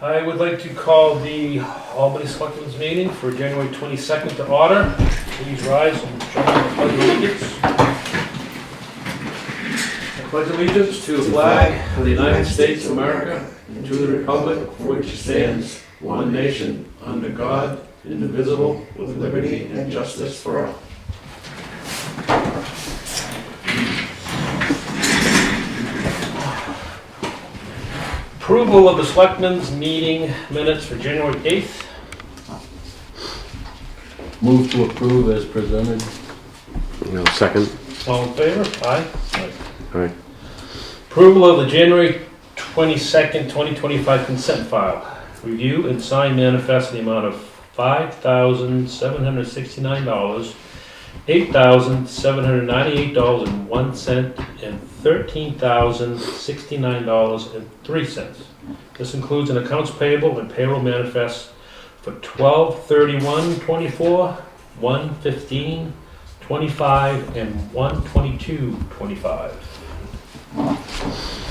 I would like to call the Albany Selectboard meeting for January 22nd to order. Please rise and join the pledge of allegiance. I pledge allegiance to the flag of the United States of America and to the republic for which it stands, one nation, under God, indivisible, with liberty and justice for all. Approval of the Selectmen's meeting minutes for January 8th. Move to approve as presented. No, second. All in favor? Aye. Aye. Approval of the January 22nd, 2025 consent file. Review and sign manifest in the amount of $5,769, $8,798.01, and $13,069.03. This includes an accounts payable and payroll manifest for 12/31/24, 1/15/25, and 1/22/25.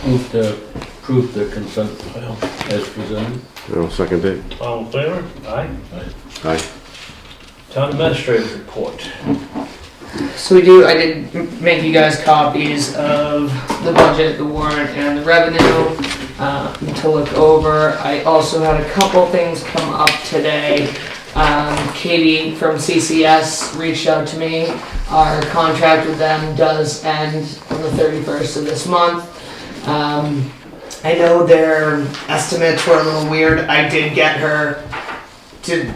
Move to approve the consent file as presented. No, second it. All in favor? Aye. Aye. Town administrator's report. So I did make you guys copies of the budget, the warrant, and the revenue to look over. I also had a couple things come up today. Katie from CCS reached out to me. Our contract with them does end on the 31st of this month. I know their estimates were a little weird. I did get her to...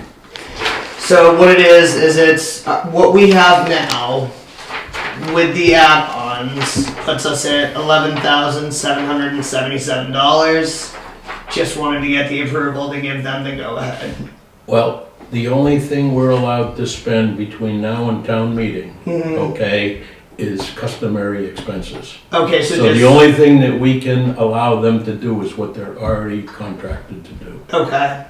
So what it is it's what we have now with the add-ons puts us at $11,777. Just wanted to get the approval to give them the go-ahead. Well, the only thing we're allowed to spend between now and town meeting, okay, is customary expenses. Okay, so So the only thing that we can allow them to do is what they're already contracted to do. Okay,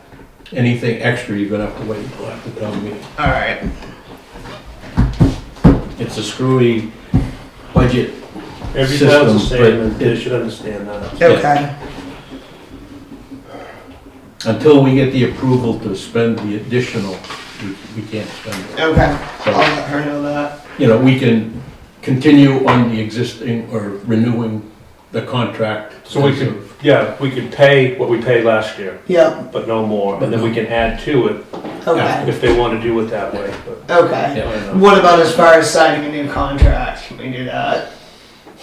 Anything extra, you're gonna have to wait until after town meeting. alright. It's a screwy budget Every town's the system, same, and but they it- should understand that. Okay. until we get the approval to spend the additional, we can't spend it. Okay, So, I'll let her know that. you know, we can continue on the existing or renewing the contract. So we could, we could pay what we paid last year, Yep, but no more, and then we can add to it okay, if they want to do it that way, but. okay. Yeah. What about as far as signing a new contract? Can we do that?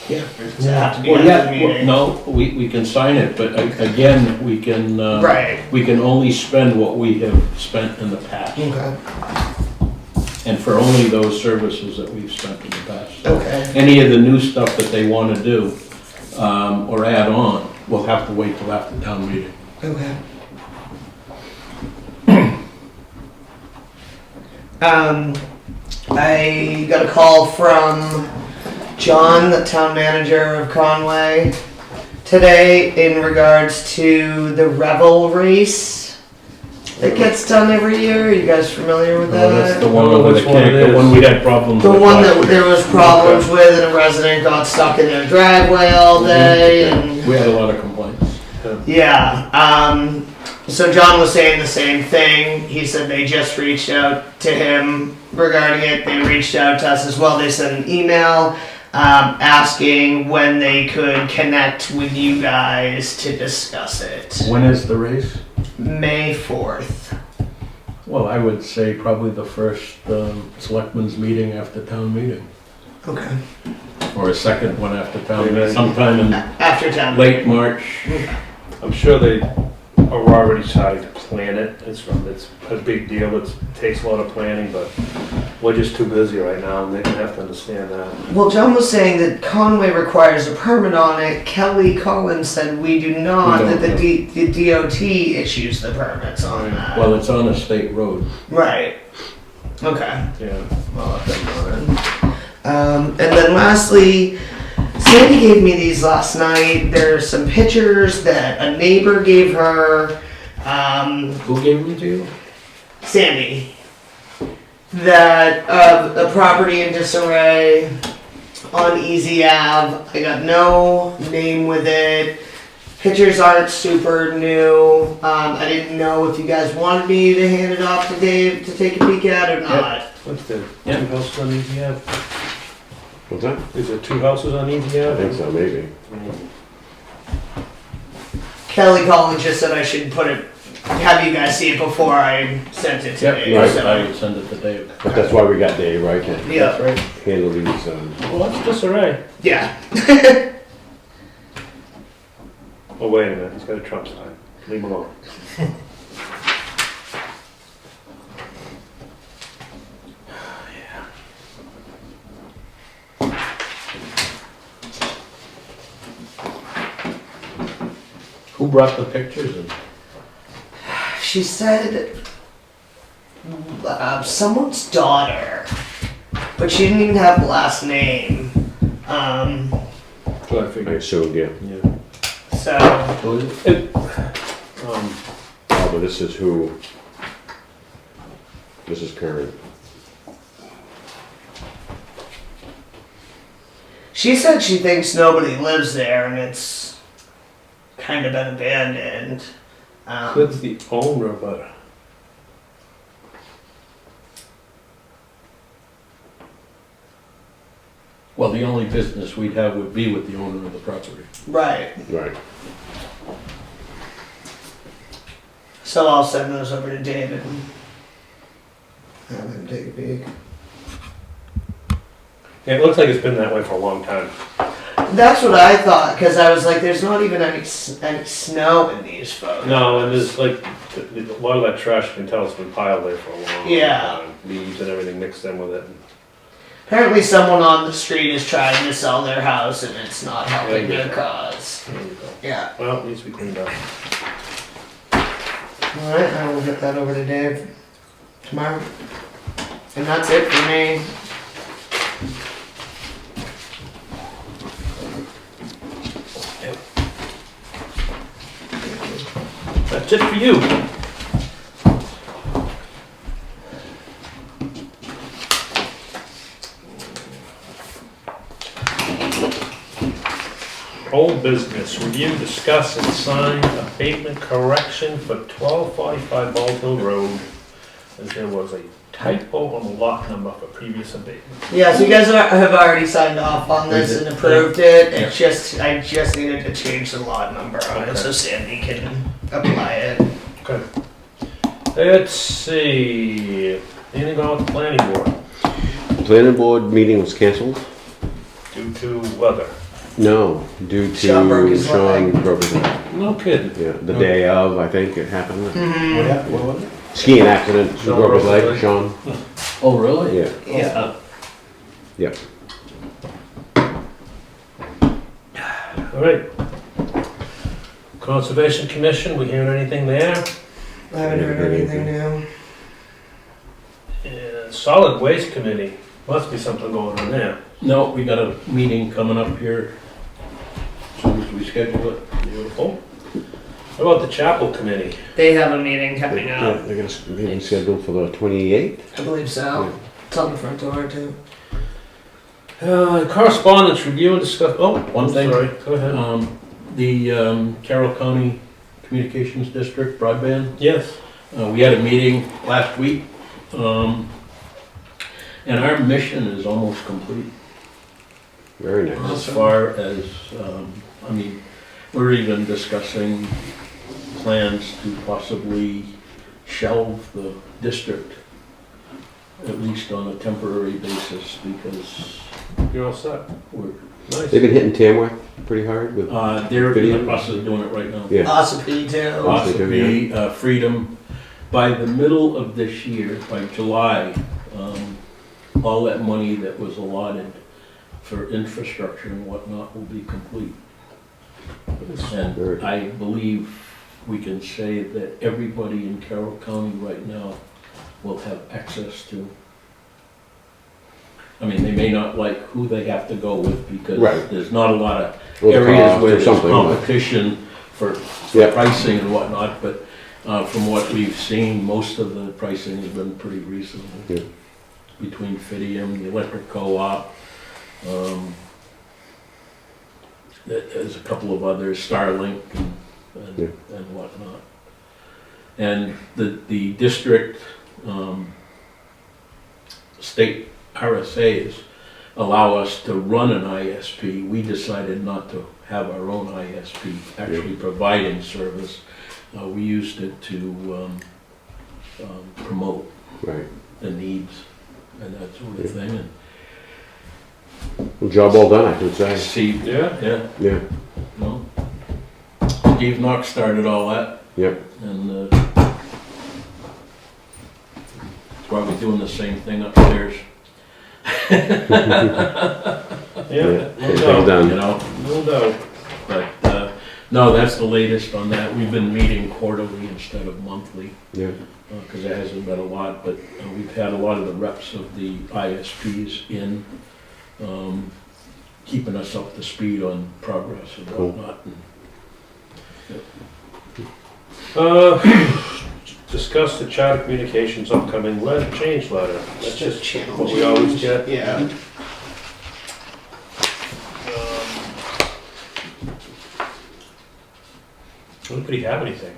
Yeah. Or does it have to be Well, after yeah, the well, meeting? no, we can sign it, but again, we can, Right, we can only spend what we have spent in the past. okay, And for only those services that we've spent in the past. So okay. any of the new stuff that they want to do, or add on, we'll have to wait till after town meeting. Okay. I got a call from John, the town manager of Conway, today in regards to the Revel race that gets done every year. Are you guys familiar with that? That's the one over the Which one it the is? one we had problems The with. one last that year. there was problems with, and a resident got stuck in their driveway all day, and We had a lot of complaints. yeah. So John was saying the same thing. He said they just reached out to him regarding it. They reached out to us as well. They sent an email asking when they could connect with you guys to discuss it. When is the race? May 4th. Well, I would say probably the first selectmen's meeting after town meeting, Okay. or a second one after town meeting, sometime in After town. late March. I'm sure they are already starting to plan it. It's a big deal. It takes a lot of planning, but we're just too busy right now, and they have to understand that. Well, John was saying that Conway requires a permit on it. Kelly Collins said we do not, We don't that the DOT issues the permits on that. Well, it's on a state road. Right. Okay. Yeah. I'll let them know then. And then lastly, Sandy gave me these last night. There's some pictures that a neighbor gave her. Who gave them to you? Sandy. That a property in disarray on Easy Ave. I got no name with it. Pictures aren't super new. I didn't know if you guys wanted me to hand it off to Dave to take a peek at or not. What's the Yeah. 2 houses on easy Ave? What's that? Is there 2 houses on easy I Ave? think so, maybe. Kelly Collins just said I should have you guys see it before I sent it to Yep, Dave. right. So. I would send it to Dave. But that's why we got Dave, right, to Yeah. Right. handle these, Well, that's disarray. Yeah. Oh, wait a minute, he's got a Trump sign. Leave him alone. Who brought the pictures in? She said someone's daughter, but she didn't even have the last name. So I I figured. assumed, yeah. Yeah. So Who is it? Oh, but this is who? This is current. she said she thinks nobody lives there and it's kind of been abandoned. That's the owner, but Well, the only business we'd have would be with the owner of the property. Right. Right. So I'll send those over to David and have him take a peek. yeah, it looks like it's been that way for a long time. That's what I thought, because I was like, there's not even any snow in these photos. No, and there's like a lot of that trash, you can tell it's been piled there for a long Yeah. time. Leaves and everything mixed in with it. Apparently someone on the street is trying to sell their house and it's not helping Yeah, their yeah. cause. There you go. Yeah. Well, it needs to be cleaned up. Alright, I will get that over to Dave tomorrow. And that's it for me. That's it for you. Old business, review, discuss, and sign abatement correction for 1245 Bald Hill Road, as there was a typo on the lot number for previous abatement. Yeah, so you guys have already signed off on this We did. and approved it. Yeah. It's just, I just needed to change the lot number on it Okay. so Sandy can apply it. Okay. Let's see, anything on with the planning board Planning board meeting was canceled? due to weather? No, due to Sean broke his Sean leg. broke his leg. No kidding. Yeah, the day of, I think it happened. Mm-hmm. What happened? What was it? Skiing accident, Sean broke his broke his leg, leg? Sean. Oh, really? Yeah, Yeah. yep. All right. Conservation Commission, we hearing anything there? I haven't heard anything new. And Solid Waste Committee, must be something going on there. No, we got a meeting coming up here as soon as we schedule it. Beautiful. How about the Chapel Committee? They have a meeting coming Yeah, up. they're gonna meeting scheduled for the 28th. I believe so. It's on the front door too. Correspondence, review and discuss, oh, One thing. sorry, go ahead. The Carroll County Communications District broadband, Yes. we had a meeting last week, and our mission is almost complete Very nice. as far as, I mean, we're even discussing plans to possibly shelve the district, at least on a temporary basis, because You're all set. we're, Nice. They've been hitting Tamworth pretty hard with, they're in the Video. process of doing it right now. yeah. Ossipee too. Ossipee, Freedom, by the middle of this year, by July, all that money that was allotted for infrastructure and whatnot will be complete. And Very- I believe we can say that everybody in Carroll County right now will have access to. I mean, they may not like who they have to go with because Right. there's not a lot of Or the areas cost where or there's something, like- competition for Yeah. pricing and whatnot, but from what we've seen, most of the pricing has been pretty reasonable. Yeah. Between Fidium, the electric co-op, there's a couple of others, Starlink and whatnot. And the district, state RSAs allow us to run an ISP. We decided not to have our own ISP actually providing service. We used it to promote Right. the needs and that sort of thing. And Well, job well done, I can say. see, yeah, Yeah. no. Steve Knox started all that. Yep. And probably doing the same thing upstairs, Yeah, Well no doubt, done. you know. no doubt. But no, that's the latest on that. We've been meeting quarterly instead of monthly Yeah. because there hasn't been a lot. But we've had a lot of the reps of the ISPs in, keeping us up to speed on progress and Cool. whatnot. Discuss the charter communications upcoming change letter. That's just what we always get. Yeah. Anybody have anything?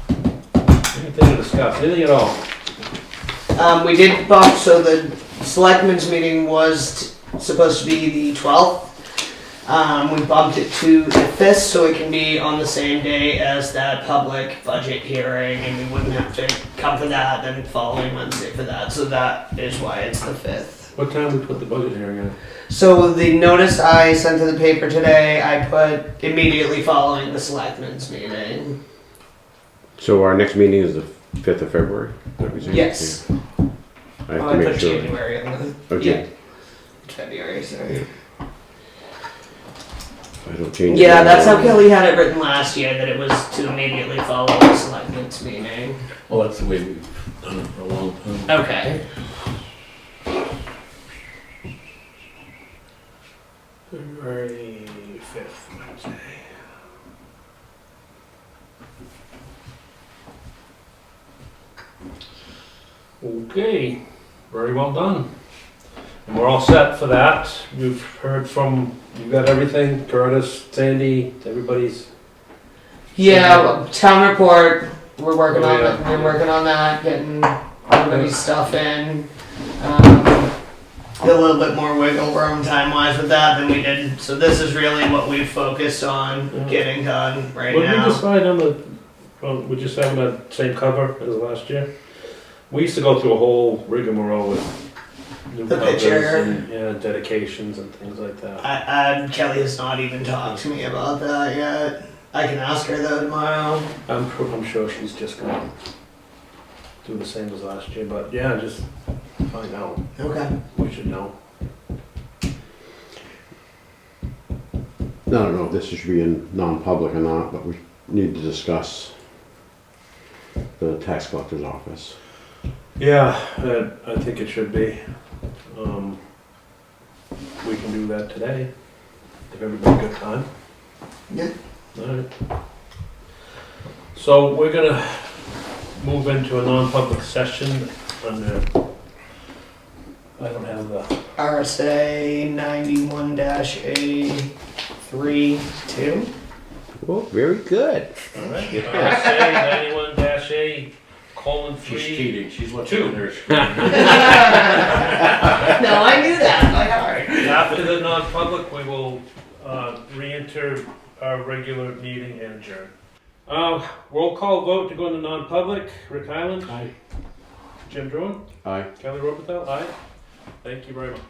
Anything to discuss? Anything at all? We did bump, so the selectmen's meeting was supposed to be the 12th. We bumped it to the 5th so it can be on the same day as that public budget hearing, and we wouldn't have to come for that, then following Wednesday for that. So that is why it's the 5th. What time we put the budget hearing in? So the notice I sent to the paper today, I put immediately following the selectmen's meeting. So our next meeting is the 5th of February? Is that what you're saying? Yes. Yeah. I have Oh, to I make put sure. January on the, Okay. yeah. February, sorry. I don't change. Yeah, it. that's how Kelly had it written last year, that it was to immediately follow the selectmen's meeting. Well, that's the way we've done it for a long time. Okay. February 5th, Wednesday. Okay, very well done. And we're all set for that. You've heard from, you got everything, Curtis, Sandy, everybody's. Yeah, well, town report, we're working Oh, on yeah. it, we're working on that, getting everybody's stuff in. Get a little bit more wiggle room time-wise with that than we did, so this is really what we've focused on Yeah. getting done right What did we now. decide on the, we're just having that same cover as last year? We used to go through a whole rigmarole with new The covers picture. and, yeah, dedications and things like that. Kelly has not even talked to me about that yet. I can ask her though tomorrow. I'm sure she's just gonna do the same as last year, but yeah, just find out. Okay. We should know. I don't know if this should be in non-public or not, but we need to discuss the tax collector's office. Yeah, I think it should be. We can do that today. Give everybody a good time. Yeah. Alright. So we're gonna move into a non-public session under, I don't have the, RSA 91-A32. Well, very good. alright, RSA 91-A:3. She's cheating. She's looking Two. at her screen. No, I knew that by heart. After the non-public, we will re-enter our regular meeting and adjourn. Roll call vote to go into non-public. Rick Highland? Aye. Jim Druin? Aye. Kelly Robitel? Aye. Thank you very much.